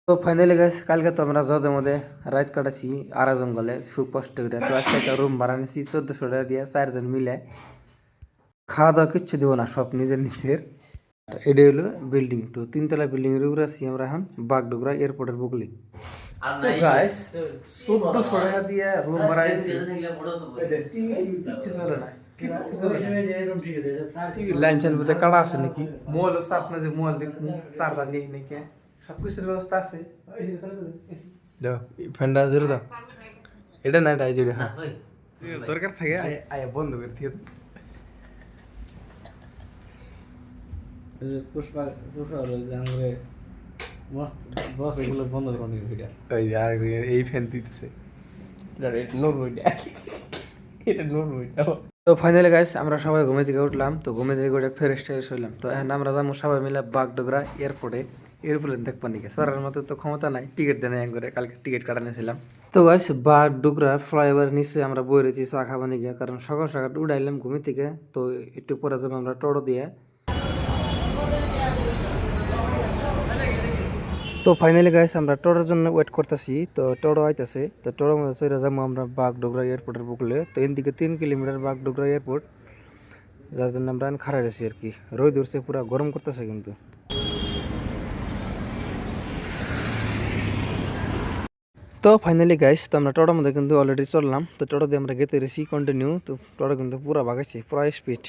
তো finally guys কালকে তো আমরা জদের মধ্যে রাত কাটাছি আরা জঙ্গলে খুব কষ্ট করে। তো আজকে একটা রুম ভাড়া নিছি 1400 টাকা দিয়ে 4 জন মিলে। খাওয়া দাওয়া কিচ্ছু দিব না, সব নিজের নিজের। আর এটা হলো বিল্ডিং, তো 3 তলা বিল্ডিং এর উপরে আছি আমরা এখন বাগডোগরা এয়ারপোর্টের বুকলি। তো গাইস 1400 টাকা দিয়ে রুম ভাড়া নিছি, কিচ্ছু চলে না, কিচ্ছু চলে না। লাইন চান বলতে কাটা আছে নাকি মোবাইল সাপ না, যে মোবাইল দেখুন চার্জার নেই নাকি, সবকিছুর ব্যবস্থা আছে। দাও ফ্যানটা জোরে দাও, এটা না এটা জোরে। হ্যাঁ দরকার থাকে আয়া বন্ধ করে দিয়ে পুষ্পা পুষ্পা হলো যে আমরা মস্ত বস এগুলো বন্ধ করে নিয়ে ভিডিও। ওই যে এই ফ্যান দিতেছে, এটা নর্মাল। তো ফাইনালি গাইস আমরা সবাই ঘুমে থেকে উঠলাম। তো ঘুমে থেকে উঠে ফ্রেশ ট্রেশ হইলাম। তো এখন আমরা যাবো সবাই মিলে বাগডোগরা এয়ারপোর্টে। এয়ারপ্লেন দেখবার নাকি সরার মতো তো ক্ষমতা নাই, টিকিট দেন করে কালকে টিকিট কাটানোছিলাম। তো গাইস বাগডোগরা ফ্লাইওভার নিচে আমরা বই রয়েছি চা খাবার নিয়ে, কারণ সকাল সকাল উড়াইলাম ঘুমে থেকে। তো একটু পরে যাবো আমরা টোটো দিয়ে। তো ফাইনালি গাইস আমরা টোটোর জন্য ওয়েট করতেছি। তো টোটো আইতেছে, তো টোটোর মধ্যে চলে যাবো আমরা বাগডোগরা এয়ারপোর্টের বুকলে। তো এদিকে 3 কিলোমিটার বাগডোগরা এয়ারপোর্ট, যার জন্য আমরা খাড়া রয়েছি আর কি। রোদ উঠছে, পুরো গরম করতেছে কিন্তু। তো ফাইনালি গাইস তো আমরা টোটোর মধ্যে কিন্তু অলরেডি চললাম। তো টোটো দিয়ে আমরা গেতে রয়েছি কন্টিনিউ। তো টোটো কিন্তু পুরো ভাগাইছি, পুরো স্পিড।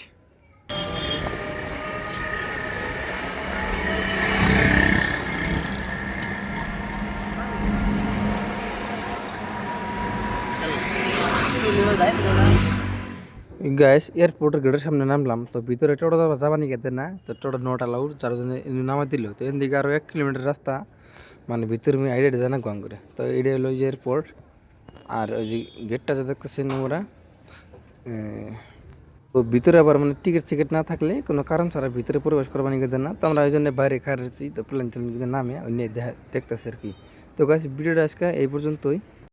গাইস এয়ারপোর্টের গেটের সামনে নামলাম। তো ভিতরে টোটো যাবানি গেতে না, তো টোটো নট অ্যালাউড, যার জন্য নামা দিল। তো এদিকে আরও 1 কিলোমিটার রাস্তা, মানে ভিতরে আমি আইডিয়া জানা গান করে। তো এটা হলো যে এয়ারপোর্ট। আর ওই যে গেটটা যে দেখতেছেন ওরা, তো ভিতরে আবার মানে টিকিট সিকিট না থাকলে কোনো কারণ ছাড়া ভিতরে প্রবেশ করবানি গেতে না। তো আমরা ওই জন্য বাইরে খাচ্ছি। তো প্লেন নামে ওই নিয়ে দেখতেছি আর কি। তো গাইস ভিডিওটা আজকে এই পর্যন্তই।